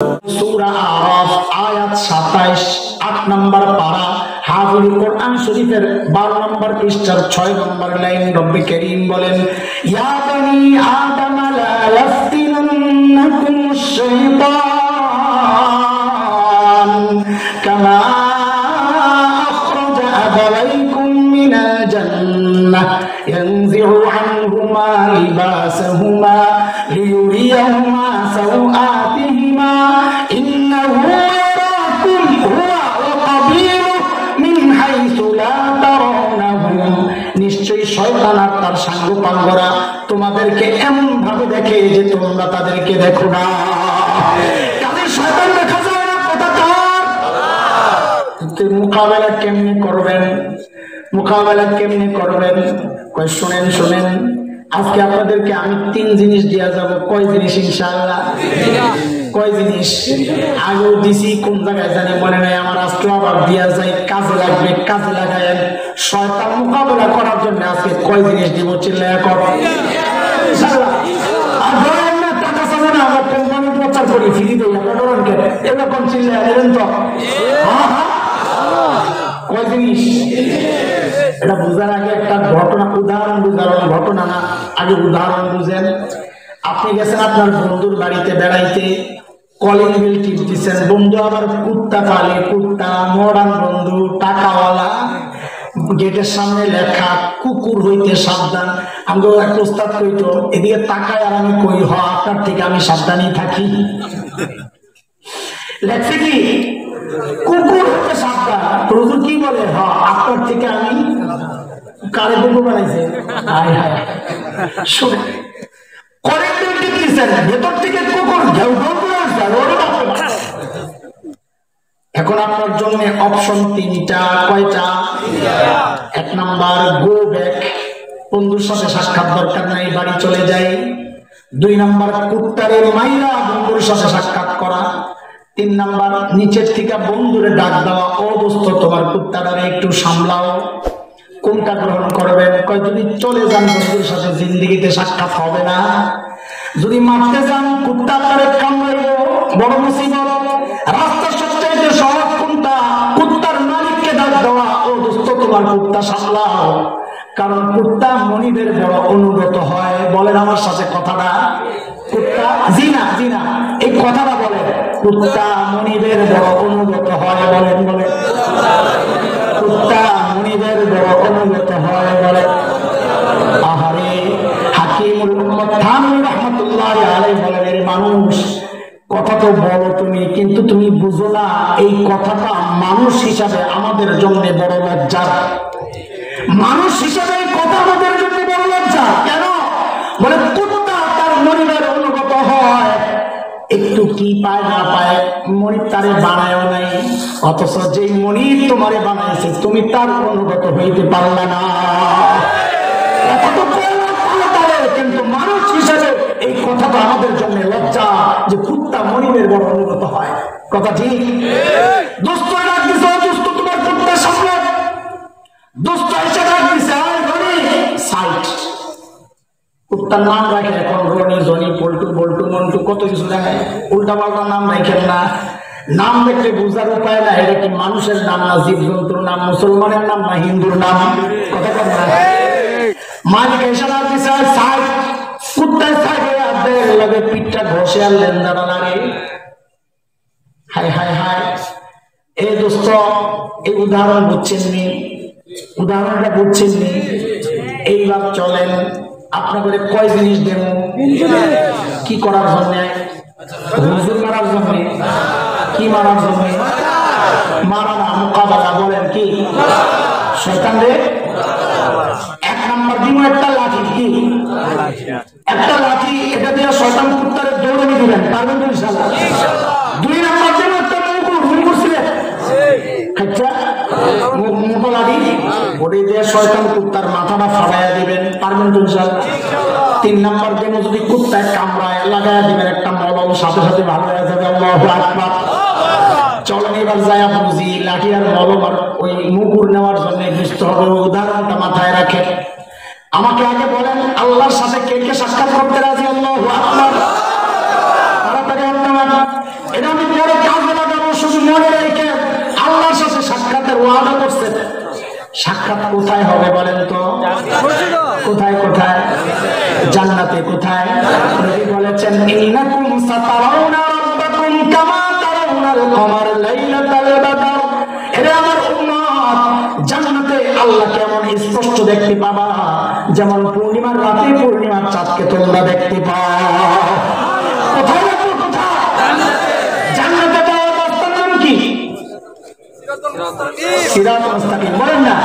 সূরা আরাফ আয়াত 27 8 নম্বর পারা হাফিজ কোরআন শরীফের 12 নম্বর পৃষ্ঠার 6 নম্বর লাইন রব্বে কারীম বলেন ইয়া বানি আদম লা ইয়াফতিনান্নাকুমুশ শাইতান কামা আখরাজা আবাওয়াইকুম মিনাল জান্নাহ ইয়ানজিউ আনহুমা লিবাসাহুমা লিয়ুরিয়াহুমা সাওআতিহিমা ইন্নাহু ইয়ারাকুম হুয়া ওয়া কাবীলুহু মিন হাইসু লা তারাওনাহুম নিশ্চয়ই শয়তান আর তার সাঙ্গপাঙ্গরা তোমাদেরকে এমন ভাবে দেখে যে তোমরা তাদেরকে দেখো না। কাদের শয়তান দেখা যায় না? কথা কার? আল্লাহ। মোকাবেলা কেমনে করবেন? মোকাবেলা কেমনে করবেন? কই শুনেন শুনেন, আজকে আপনাদেরকে আমি 3 জিনিস দেয়া যাব। কয় জিনিস? ইনশাআল্লাহ কয় জিনিস? আগেও দিছি, কোন জায়গায় জানি মনে নাই আমার, আজকে আবার দেয়া যায়, কাজে লাগবে, কাজে লাগায়েন। শয়তান মোকাবেলা করার জন্য আজকে কয় জিনিস দিব? চিল্লায়া কর ইনশাআল্লাহ। আর ধরেন না টাকা চাবে না, আমরা কোম্পানি প্রচার করি, ফ্রি দেই, আপনারা ধরেন কেন এরকম চিল্লায়া দেবেন তো? কয় জিনিস? এটা বুঝার আগে একটা ঘটনা, উদাহরণ বুঝার, ঘটনা না, আগে উদাহরণ বুঝেন। আপনি গেছেন আপনার বন্ধুর বাড়িতে বেড়াইতে, কলিং বেল টিপ দিচ্ছেন, বন্ধু আবার কুত্তা পালে, কুত্তা মডার্ন বন্ধু, টাকাওয়ালা, গেটের সামনে লেখা কুকুর হইতে সাবধান। আমরা এক প্রস্তাব কইতো, এদিকে তাকায় আর আমি কই হ আপনার থেকে আমি সাবধানই থাকি। লেখছে কি কুকুর হইতে সাবধান, হুজুর কি বলে? হ আপনার থেকে আমি কারে কুকুর বানাইছে? হায় হায় শুনে কলিং বেল টিপ দিচ্ছেন, ভেতর থেকে কুকুর ঘেউ ঘেউ করে আসছে। এখন আপনার জন্য অপশন 3টা। কয়টা? 1 নাম্বার গো ব্যাক, বন্ধুর সাথে সাক্ষাৎ দরকার নাই, বাড়ি চলে যায়। 2 নাম্বার কুত্তারে মাইরা বন্ধুর সাথে সাক্ষাৎ করা। 3 নাম্বার নিচের থেকে বন্ধুরে ডাক দেওয়া, ও দোস্ত তোমার কুত্তাটারে একটু সামলাও। কোনটা গ্রহণ করবেন? কয় যদি চলে যান বন্ধুর সাথে জিন্দেগিতে সাক্ষাৎ হবে না, যদি মারতে যান কুত্তা আপনারে কামড়াইব, বড় মুসিবত। রাস্তার সবচাইতে সহজ কোনটা? কুত্তার মালিককে ডাক দেওয়া, ও দোস্ত তোমার কুত্তা সামলাও। কারণ কুত্তা মনিবের বড় অনুগত হয়। বলেন আমার সাথে কথাটা, কুত্তা জিনা জিনা এই কথাটা বলেন, কুত্তা মনিবের বড় অনুগত হয়। বলেন বলেন, কুত্তা মনিবের বড় অনুগত হয়। বলেন আহারে হাকিমুল উম্মত থানভী রাহমাতুল্লাহি আলাইহি বলেন, এর মানুষ কথা তো বলো তুমি, কিন্তু তুমি বুঝো না এই কথাটা মানুষ হিসাবে আমাদের জন্য বড় লজ্জা। মানুষ হিসাবে এই কথা আমাদের জন্য বড় লজ্জা। কেন? বলে কুত্তা তার মনিবের অনুগত হয়, একটু কি পায় না পায় মনিব তারে বানায়ও নাই, অথচ যেই মনিব তোমারে বানাইছে তুমি তার অনুগত হইতে পারলা না। কিন্তু মানুষ হিসাবে এই কথাটা আমাদের জন্য লজ্জা যে কুত্তা মনিবের বড় অনুগত হয়। কথা ঠিক? দোস্ত ডাক দিছে, দোস্ত তোমার কুত্তা সামনে, দোস্ত এসে ডাক দিছে, আয় রনি সাইড। কুত্তার নাম রাখে এখন রনি, জনি, পল্টু, বল্টু, মন্টু, কত কিছু রাখে। উল্টা পাল্টা নাম রাখেন না। নাম দেখলে বুঝার উপায় না এটা কি মানুষের নাম না জীব জন্তুর নাম, মুসলমানের নাম না হিন্দুর নাম। কথা বল না। মালিক এসে ডাক দিছে, সাইড। কুত্তার সাইডে আপনার লাগে পিঠটা ঘষে আর লেনদারা লাগে। হায় হায় হায়। এই দোস্ত এই উদাহরণ বুঝছেন নি? উদাহরণটা বুঝছেন নি? এইবার চলেন আপনাদের কয় জিনিস দেব? কি করার জন্য? হুজুর মারার জন্য? কি মারার জন্য? মারা না, মোকাবেলা। বলেন কি? শয়তানরে 1 নাম্বার দিব একটা লাঠি। কি? একটা লাঠি, এটা দিয়ে শয়তান কুত্তারে দৌড়ে দিবেন, পারবেন তো ইনশাআল্লাহ? 2 নাম্বার দিব একটা মুকুর। মুকুর ছিলেন আচ্ছা মোটা লাঠি, ওটি দিয়ে শয়তান কুত্তার মাথাটা ফাড়াইয়া দিবেন, পারবেন তো ইনশাআল্লাহ? 3 নাম্বার দিব যদি কুত্তায় কামড়ায় লাগাইয়া দিবেন একটা মলম, সাথে সাথে ভালো হয়ে যাবে। আল্লাহু আকবার। চলেন এবার যায় বুঝি লাঠি আর মলম আর ওই মুকুর নেওয়ার জন্য বুঝতে হবে। উদাহরণটা মাথায় রাখেন। আমাকে আগে বলেন আল্লাহর সাথে কে কে সাক্ষাৎ করতে রাজি? আল্লাহু আকবার। তাড়াতাড়ি এটা আমি পরে কাজে লাগাবো, শুধু মনে রেখে আল্লাহর সাথে সাক্ষাতের ওয়াদা করছেন। সাক্ষাৎ কোথায় হবে বলেন তো? কোথায় কোথায়? জান্নাতে। কোথায়? নবী বলেছেন ইন্নাকুম সাতারাউনা রাব্বাকুম কামা তারাউনাল কমার লাইলাতাল বাদর। এরে আমার উম্মত, জান্নাতে আল্লাহকে এমন স্পষ্ট দেখতে পাবা যেমন পূর্ণিমার রাতে পূর্ণিমার চাঁদকে তোমরা দেখতে পাও। কোথায় রাখবো? কোথায়? জান্নাতে যাওয়ার রাস্তার নাম কি? সিরাতুল মুস্তাকিম। বলেন না,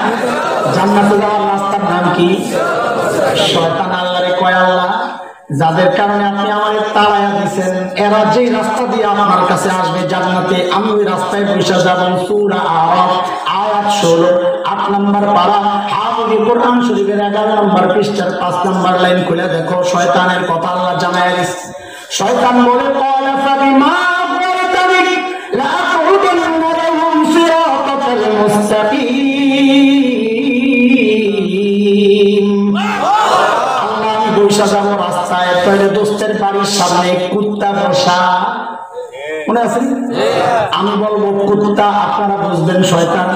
জান্নাতে যাওয়ার রাস্তার নাম কি? শয়তান আল্লাহরে কয়, আল্লাহ যাদের কারণে আপনি আমাকে তাড়াইয়া দিয়েছেন, এরা যেই রাস্তা দিয়ে আমার কাছে আসবে জান্নাতে, আমি ওই রাস্তায় বসে যাব। সূরা আরাফ আয়াত 16, 8 নম্বর পারা, হাফিজ কোরআন শরীফের 11 নম্বর পৃষ্ঠার 5 নম্বর লাইন খুলে দেখো। শয়তানের কথা আল্লাহ জানায় দিয়েছে। শয়তান বলে, ক্বালা ফাবিমা আগওয়াইতানি লাআকুদুন্না লাহুম সিরাতাল মুস্তাকিম। আল্লাহ আমি বসে যাব রাস্তায়, তাহলে দোস্তের বাড়ির সামনে কুত্তা বসা, মনে আছে? আমি বলবো কুত্তা, আপনারা বুঝবেন শয়তান।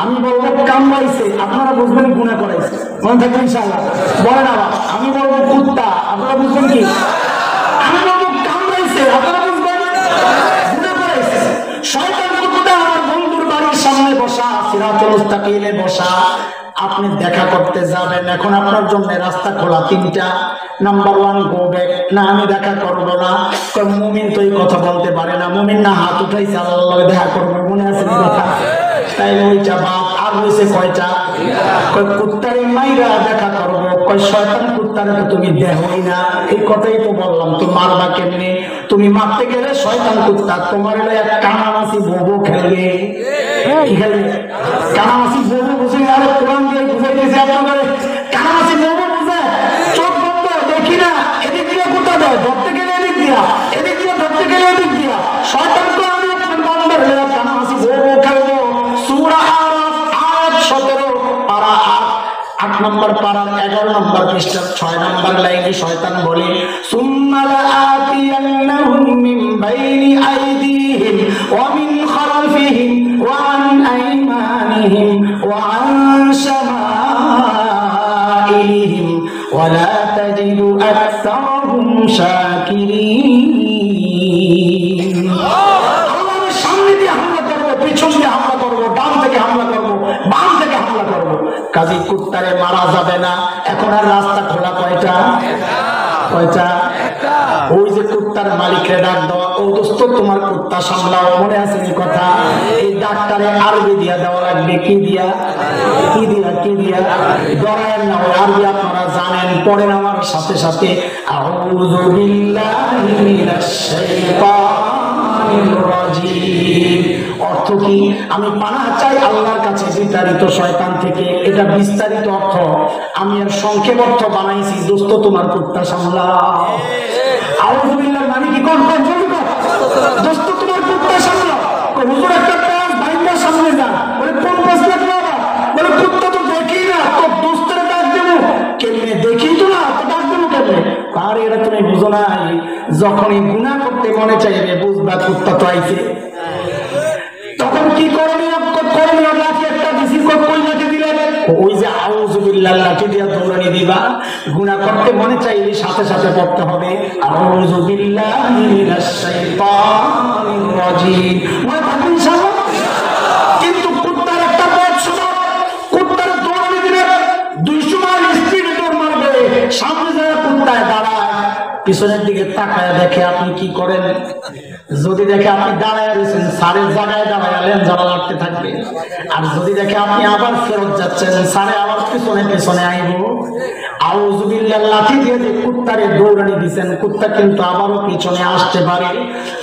আমি বলবো কামড়াইছে, আপনারা বুঝবেন গুনাহ করাইছে। মনে থাকবে ইনশাআল্লাহ? বলেন আবার। আমি বলবো কুত্তা, আপনারা বুঝবেন কি? আমি বলবো কামড়াইছে, আপনারা বুঝবেন গুনাহ করাইছে। শয়তান কুত্তা আমার বন্ধুর বাড়ির সামনে বসা, সিরাতুল মুস্তাকিমে বসা। আপনি দেখা করতে যাবেন, এখন আপনার জন্য রাস্তা খোলা 3টা। Number 1, go back. না, আমি দেখা করবো না। মুমিন তো এই কথা বলতে পারে না। মুমিন না হাত উঠাইছে আল্লাহর দেখা করবো, মনে আছে কথা? তাই ওইটা বাপ। আর হয়েছে কয়টা? কুত্তারে মাইরা দেখা করবো। শয়তান কুত্তারে তো তুমি দেহই না, এই কথাই তো বললাম। তো মারবা কেমনে? তুমি মারতে গেলে শয়তান কুত্তা তোমার এক কানামাছি বউ খেলবে। কি খেলবে? কানামাছি বউ বুঝে। আরে কোরআন দিয়ে বুঝাই দিয়েছে আপনাদের। কানামাছি বউ বুঝে, চোখ বন্ধ, দেখি না, এদিক দিয়ে কুত্তা দেয়, ধরতে গেলে এদিক দিয়া, এদিক দিয়ে ধরতে গেলে এদিক দিয়া। শয়তান তো আমি বান্দার কানামাছি বউ খেলবো। সূরা আরাফ আয়াত 17, পারা 8 নম্বর পারার 11 নম্বর পৃষ্ঠা 6 নম্বর লাইনে শয়তান বলে, সুম্মা লাআতিয়ান্নাহুম মিন বাইনি আইদিহিম ওয়া মিন খালফিহিম ওয়া আন আইমানিহিম ওয়া আন শামাইলিহিম ওয়া লা তাজিদু আকসারাহুম শাকিরিন। আল্লাহর সামনে দিয়ে হামলা করব, পিছন দিয়ে হামলা করব, ডান থেকে হামলা করব, বাম থেকে হামলা করব। কাজী কুত্তারে মারা যাবে না। এখন আর রাস্তা খোলা কয়টা? কয়টা? ওই যে কুত্তার মালিকরে ডাক দেওয়া, ও দোস্ত তোমার কুত্তা সামলাও, মনে আছে এই কথা? এই ডাক্তারে আরবি দিয়া দেওয়া লাগবে। কি দিয়া? কি দিয়া? কি দিয়া? ডরায়ের না, ওই আরবি আপনারা জানেন, পড়েন আমার সাথে সাথে। আউযু বিল্লাহি মিনাশ শাইতানির রাজিম। অর্থ কি? আমি পানাহ চাই আল্লাহর কাছে বিতাড়িত শয়তান থেকে। এটা বিস্তারিত অর্থ, আমি এর সংক্ষেপ অর্থ বানাইছি। দোস্ত তোমার কুত্তা সামলাও। আউযু বিল্লাহ মানে কি? কোন কোন জলদি কর। দোস্ত তোমার কুত্তা সামলাও। হুজুর একটা কাজ ভাইঙ্গা সামনে যা। বলে কোন কাজ লাগলো আবার? বলে কুত্তা তো দেখি না, তো দোস্তের ডাক দেবো কেমনে? দেখি তো না, তো ডাক দেবো কেমনে? আরে এটা তুমি বুঝো নাই, যখনই গুনাহ করতে মনে চাইবে বুঝবা কুত্তা তো আইছে। তখন কি করণীয়? করণীয় লাঠি একটা দিছি, কই লাঠি দিলেন? ওই যে আউযু বিল্লাহ লাঠি দিয়া দৌড়ানি দিবা। গুনাহ করতে মনে চাইলে সাথে সাথে পড়তে হবে আউযু বিল্লাহি মিনাশ শাইতানির রাজিম। মনে থাকবে ইনশাআল্লাহ? কিন্তু কুত্তার একটা পথ শোনো, কুত্তার দৌড়ানি দিলে 200 মাইল স্পিডে দৌড় মারবে। সামনে যায় কুত্তায় দাঁড়ায়, পিছনের দিকে তাকায় দেখে আপনি কি করেন। যদি দেখে আপনি দাঁড়ায় রয়েছেন, সারের জায়গায় দাঁড়ালেন, যারা লাগতে থাকবে। আর যদি দেখে আপনি আবার ফেরত যাচ্ছেন, সারে আবার পিছনে পিছনে আইব। আউযু বিল্লাহ লাঠি দিয়ে যে কুত্তারে দৌড়ানি দিচ্ছেন, কুত্তা কিন্তু আবারও পিছনে আসতে পারে।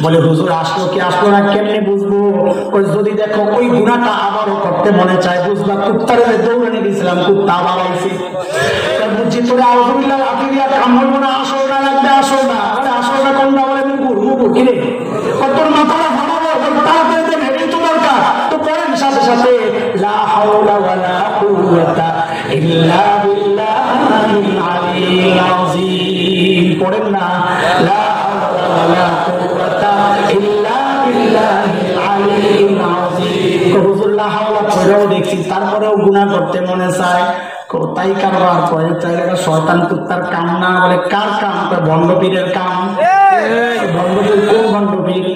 বলে হুজুর আসলো কি আসলো না কেমনে বুঝবো? ওই যদি দেখো ওই গুনাহটা আবারও করতে মনে চায়, বুঝবা কুত্তারে দৌড়ানি দিয়েছিলাম, কুত্তা আবার আইছে। বুঝছি তোরা আউযু বিল্লাহ লাঠি দিয়ে কাম হইব না, আসলটা লাগবে। আসলটা আরে আসলটা কোনটা? বলে মুকুর মুকুর। কিরে তোর মাথাটা ভাঙাবো, তাড়াতাড়ি দেবে, এই তো দরকার। তো পড়েন সাথে সাথে লা হাওলা ওয়ালা কুওয়াতা ইল্লা বিল্লাহিল আলিয়্যিল আযীম। পড়েন না লা হাওলা ওয়ালা কুওয়াতা ইল্লা কইরাও দেখছি, তারপরেও গুনাহ করতে মনে চায়। তাই কারবার করে, তাই এটা শয়তান কুত্তার কাম না। বলে কার কাম? ভণ্ডপীরের কাম। ভণ্ডপীর কোন ভণ্ডপীর?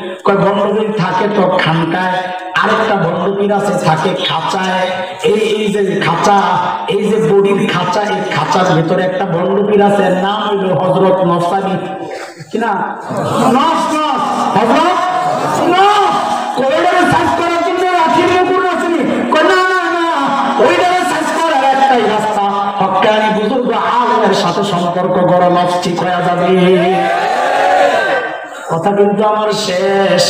ভণ্ডপীর থাকে তো খানকায়, আরেকটা ভণ্ডপীর আছে থাকে খাঁচায়। এই যে খাঁচা, এই যে বডির খাঁচা, এই খাঁচার ভেতরে একটা ভণ্ডপীর আছে, নাম হইল হযরত নফসানি। কিনা নফস, হযরত নফস। কোইটারে সার্চ করার জন্য আখির মুকুর আসেনি। কই না না না, ওইটারে সার্চ করার একটাই রাস্তা, হক্কানি বুজুর্গ আলেমের সাথে সম্পর্ক গড়া, নফস ঠিক হয়ে যাবে। কথা কিন্তু আমার শেষ।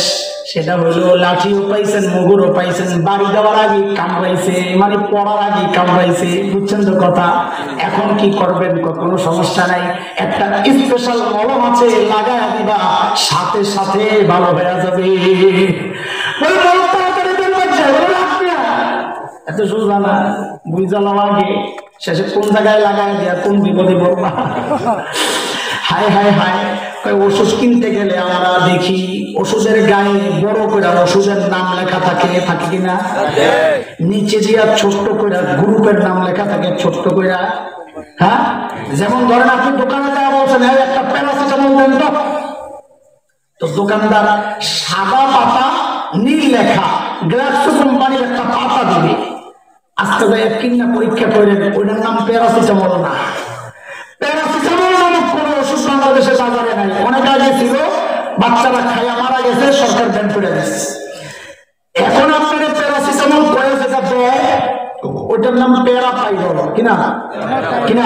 সেটা হইল লাঠিও পাইছেন, মুগুরও পাইছেন, বাড়ি দেওয়ার আগে কামড়াইছে, মানে পড়ার আগে কামড়াইছে। বুঝছেন তো কথা? এখন কি করবেন? কোনো সমস্যা নাই, একটা স্পেশাল মলম আছে, লাগায় দিবা, সাথে সাথে ভালো হয়ে যাবে। এত সোজা না, বুঝালাম আগে, শেষে কোন জায়গায় লাগায় দিয়া কোন বিপদে পড়বা। হায় হায় হায়। ওষুধ কিনতে গেলে আমরা দেখি ওষুধের গায়ে বড় করে ওষুধের নাম লেখা থাকে, থাকে কিনা? নিচে দিয়া ছোট্ট করে গ্রুপের নাম লেখা থাকে, ছোট্ট করে। হ্যাঁ, যেমন ধরেন আপনি দোকানে যাওয়া বলছেন একটা প্যারাসিটামল দেন তো দোকানদার সাদা পাতা নীল লেখা গ্লাক্সো কোম্পানির একটা পাতা দিবে। আজকে ভাই কিনা পরীক্ষা করেন, ওইটার নাম প্যারাসিটামল না। প্যারাসিটামল নামক কোন ওষুধ বাংলাদেশে বাজারে নাই। অনেক আগে ছিল, বাচ্চারা খাইয়া মারা গেছে, সরকার ব্যান করে দিয়েছে। এখন আপনাদের প্যারাসিটামল করে যেটা দেয়, ওইটার নাম প্যারাপাইরল। কিনা কিনা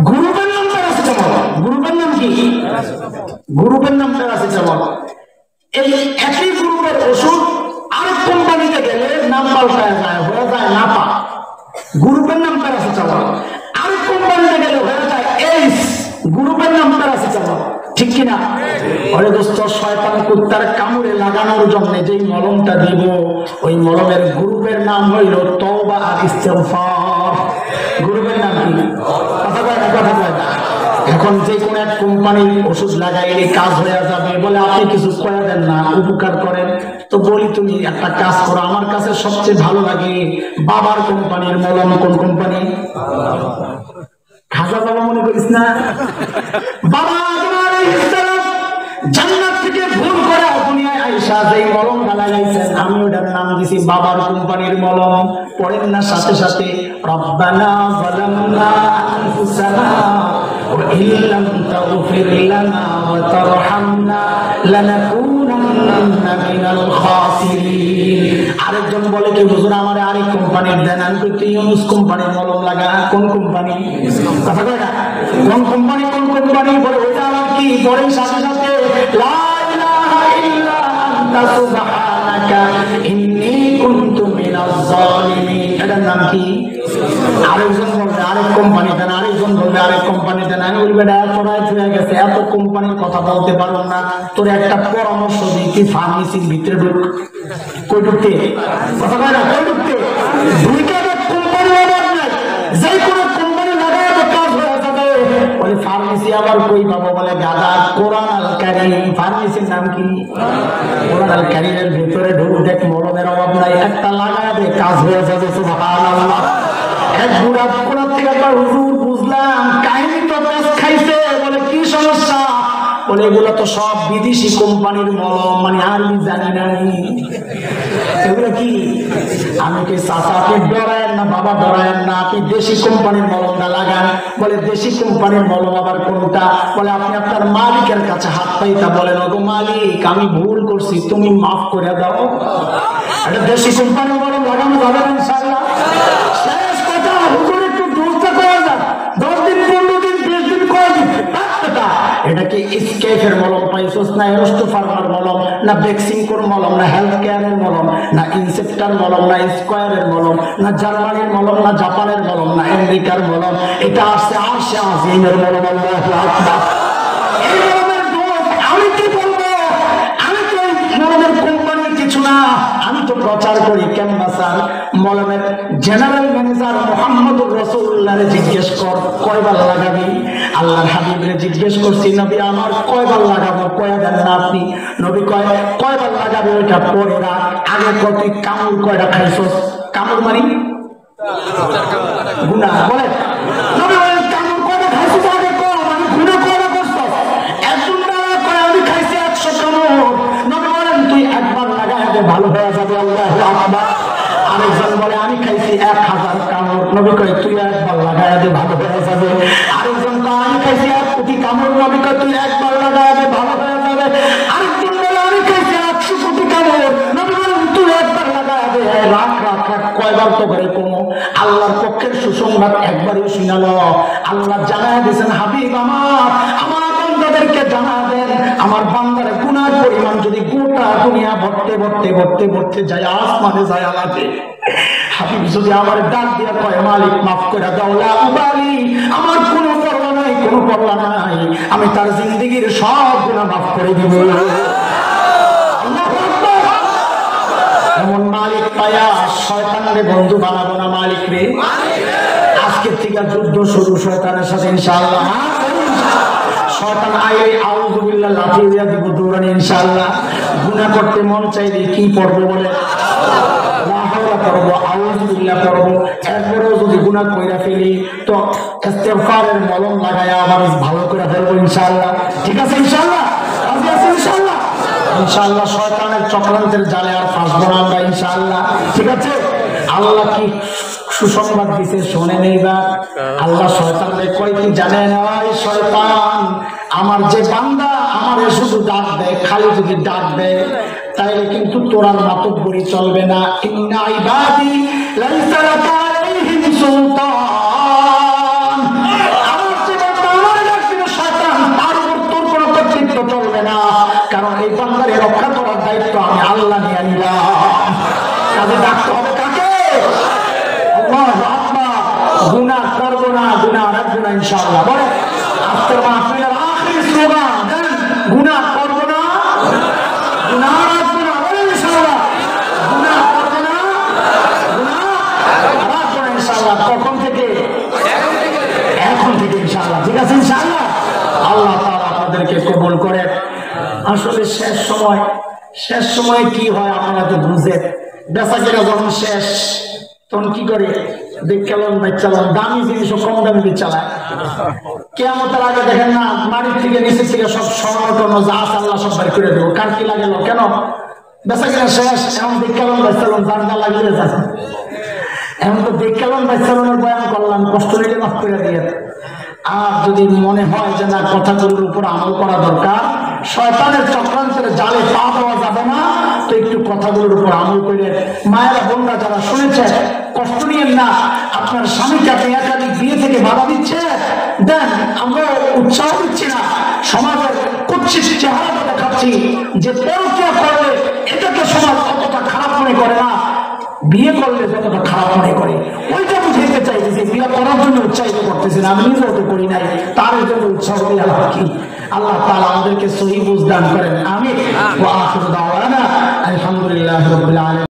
গ্রুপের নাম প্যারাসিটামল। গ্রুপের নাম কি? গ্রুপের নাম প্যারাসিটামল। এই একই গ্রুপের ওষুধ আরেক কোম্পানিতে গেলে নাম পাল্টায় যায়, হয়ে যায় নাপা। গ্রুপের নাম প্যারাসিটামল। আরেক কোম্পানিতে গেলে হয়ে যায় এইস, গ্রুপের নাম প্যারাসিটামল। ঠিক কিনা? ওরে দোস্ত, শয়তান কুত্তার কামড়ে লাগানোর জন্য যেই মলমটা দিব, ওই মলমের গ্রুপের নাম হইল তওবা আর ইস্তেগফার। গ্রুপের নাম কি? কথা কয় না, কথা কয় না। এখন যে কোন এক কোম্পানির ওষুধ লাগাইলে কাজ হয়ে যাবে বলে আপনি কিছু কয়া দেন না, উপকার করেন। তো বলি তুমি একটা কাজ করো, আমার কাছে সবচেয়ে ভালো লাগে বাবার কোম্পানির মলম। কোন কোম্পানি? খাজা বাবা মনে করিস না? বাবা জান্নাত থেকে ভুল করে দুনিয়ায় আইসা যেই মলম লাগাইছেন, আমি ওটার নাম দিছি বাবার কোম্পানির মলম। পড়েন না সাথে সাথে, রব্বানা যালামনা আনফুসানা ওয়া ইল্লাম তাগফির লানা ওয়া তারহামনা লানাকুনান্না মিনাল খাসিরিন। আরেকজন বলে কি হুজুর আমার আরেক কোম্পানির দেন। আমি কই ইউনুস কোম্পানির মলম লাগা। কোন কোম্পানি? কথা কয় না, কোন কোম্পানি? কোন কোম্পানি? বলে ওইটা আবার কি? পড়েন সাথে সাথে, লা ইলাহা ইল্লা আনতা সুবহানাকা ইন্নী কুনতু মিনাজ জালিমিন। এটার নাম কি? আরেকজন বলবে আরেক কোম্পানি দেন, আরেকজন বলবে আরেক কোম্পানি দেন। আমি বলবে হয়ে গেছে, এত কোম্পানির কথা বলতে পারবো না। তোর একটা পরামর্শ দিই, তুই ফার্মেসির ভিতরে ঢুক। কই ঢুকতে? কথা কয় না, কই ঢুকতে? দুইটা কোম্পানি অভাব নাই, যেই কোনো কোম্পানি লাগায় কাজ হয়ে যাবে। বলে ফার্মেসি আবার কই পাবো? বলে গাদা, কোরআন আল কারীম। ফার্মেসির নাম কি? কোরআন আল কারীমের ভিতরে ঢুক, দেখ মলমের অভাব নাই, একটা লাগায় দে, কাজ হয়ে যাবে। সুবহানাল্লাহ। এক বুড়া কোরআন থেকে একবার হুজুর বুঝলাম কাহিনী তো পেস খাইছে। বলে কি সমস্যা? বলে এগুলো তো সব বিদেশি কোম্পানির মলম, মানে আরবি জানি না এগুলো কি। আমি কি চাচা আপনি ডরায়েন না, বাবা ডরায়েন না, আপনি দেশি কোম্পানির মলমটা লাগান। বলে দেশি কোম্পানির মলম আবার কোনটা? বলে আপনি আপনার মালিকের কাছে হাত পাইতা বলেন, ওগো মালিক আমি ভুল করছি, তুমি মাফ করে দাও। এটা দেশি কোম্পানির মলম লাগানো যাবে না ইনশাআল্লাহ। শেষ কথা, হুজুর একটু দোস্ত করা যাক, 10 দিন 15 দিন 20 দিন করে দিন। এটা কি স্কেফের মলম পাইছস, না এরোস্টোফার্মার মলম, না বেক্সিমকোর মলম, না হেলথ কেয়ারের মলম, না ইনসেপ্টার মলম, না স্কয়ারের মলম, না জার্মানির মলম, না জাপানের মলম, না আমেরিকার মলম? এটা আসছে আরশে আজিমের মলম। আল্লাহু আকবার। এই মলমের দোষ আমি কি বলবো? আমি তো মলমের কোম্পানির কিছু না, আমি তো প্রচার করি কেমন স্যার মলমের জেনারেল ম্যানেজার মুহাম্মদুর রাসূলুল্লাহরে জিজ্ঞেস কর কয়বার লাগাবি আল্লাহর হাবিবরে জিজ্ঞেস করছি নবী আমার কয়বার লাগাবো কয় দেন না আপনি নবী কয়বার লাগাবি ওইটা পরে রাখ আগে কত কামড় কয়টা খাইছস কামড় মানে গুনাহ বলে নবী বলেন কামড় কয়টা খাইছস আগে কর মানে গুনাহ কয়টা করছস একজন বলে কয় আমি খাইছি 100 কামড় নবী বলেন তুই একবার লাগায় দে ভালো হয়ে যাবে আল্লাহু আকবার আরেকজন বলে আমি খাইছি 1000 কামড় নবী কয় তুই একবার লাগায় দে ভালো হয়ে যাবে আরেকজন কয় আমি খাইছি 1 কোটি কামড় নবী কয় তুই একবার লাগায় দে ভালো হয়ে যাবে আরেকজন বলে আমি খাইছি 100 কোটি কামড় নবী বলেন তুই একবার লাগায় দে রাখ রাখ রাখ কয়বার তো করে কমো আল্লাহর পক্ষের সুসংবাদ একবারই শুনালো আল্লাহ জানায় দিয়েছেন হাবিব আমার বান্দাদেরকে জানা দেন আমার বান্দার গুনার পরিমাণ যদি গোটা দুনিয়া ভর্তে ভর্তে ভর্তে ভর্তে যায় আসমানে যায় আলাদে হাবিব যদি আমার ডাক দিয়ে কয় মালিক মাফ করে দাও লা উবালি আমার কোনো পরোয়া নাই কোনো পরোয়া নাই আমি তার জিন্দেগীর সব গুনাহ মাফ করে দিব এমন মালিক পায়া শয়তানরে বন্ধু বানাবো না মালিক রে আজকে থেকে যুদ্ধ শুরু শয়তানের সাথে ইনশাআল্লাহ শয়তান আয়ে আউযু বিল্লাহ লাঠি দিয়া দিব দৌড়ানি ইনশাআল্লাহ গুনাহ করতে মন চাইলে কি পড়বে বলে লা হাওলা করব আউযু বিল্লাহ করব এরপরেও যদি গুনাহ কইরা ফেলি তো ইস্তিগফারের মলম লাগায়া আবার ভালো করে ফেলবো ইনশাআল্লাহ ঠিক আছে ইনশাআল্লাহ রাজি আছি ইনশাআল্লাহ ইনশাআল্লাহ শয়তানের চক্রান্তের জালে আর ফাঁসবো না আমরা ইনশাআল্লাহ ঠিক আছে আল্লাহ কি সুসংবাদ দিতে শুনে নেইবার আল্লাহ শয়তানকে কয় কি জানেন ওই শয়তান আমার যে বান্দা আমারে শুধু ডাক দেয় খালি যদি ডাক দেয় তাইলে কিন্তু তোরার মাতব্বরি চলবে না ইন্না ইবাদি লাইসা লাকা আলাইহিম সুলতান আমার যে বান্দা আমারে ডাক দিবে শয়তান তার উপর তোর কোনো কর্তৃত্ব চলবে না কারণ এই বান্দারে রক্ষা করার দায়িত্ব আমি আল্লাহ নিয়ে নিলাম কাজে ডাকতে হবে কাকে আল্লাহু আকবার গুনাহ করব না গুনাহ রাখবো না ইনশাআল্লাহ বলে আজকের মাহফিলের আখির স্লোগান দেন গুনাহ করব না গুনাহ রাখবো না বলে ইনশাআল্লাহ গুনাহ করব না গুনাহ রাখবো না ইনশাআল্লাহ কখন থেকে এখন থেকে ইনশাআল্লাহ ঠিক আছে ইনশাআল্লাহ আল্লাহ তাআলা আপনাদেরকে কবুল করেন আসলে শেষ সময় কি হয় আপনারা তো বুঝেন বেচাকেনা যখন শেষ তখন কি করে দেখলাম বাচ্চালাম দামি জিনিস কম দামি চালায় কিয়ামতের আগে দেখেন না মাটির থেকে নিচের থেকে সব স্বর্ণ যা আছে আল্লাহ সব বের করে দেবো কার কি লাগলো কেন বেচাকেনা শেষ এখন দেখলাম বাচ্চালাম জানটা লাগিয়ে যাচ্ছে এখন তো দেখলাম বাচ্চালামের বয়ান করলাম কষ্ট নিলে মাফ করে দিয়ে আর যদি মনে হয় যে না কথাগুলোর উপর আমল করা দরকার শয়তানের চক্রান্তের জালে পা দেওয়া যাবে না তো একটু কথাগুলোর উপর আমল করে মায়েরা বোনরা যারা শুনেছে কষ্ট নিয়েন না আপনার স্বামীকে আপনি একাধিক বিয়ে থেকে বাধা দিচ্ছে দেন আমরা উৎসাহ দিচ্ছি না সমাজের কুৎসিত চেহারা দেখাচ্ছি যে পরকীয়া করলে এটাকে সমাজ অতটা খারাপ মনে করে না বিয়ে করলে যতটা খারাপ মনে করে ওইটা বুঝাইতে চাইছি যে বিয়ে করার জন্য উৎসাহিত করতেছেন আমি নিজেও তো করি নাই তার জন্য উৎসাহ দিয়ে কি আল্লাহ তাআলা আমাদেরকে সহি বুঝ দান করেন আমিন ওয়া আখিরু দাওয়ানা আলহামদুলিল্লাহি রাব্বিল আলামিন।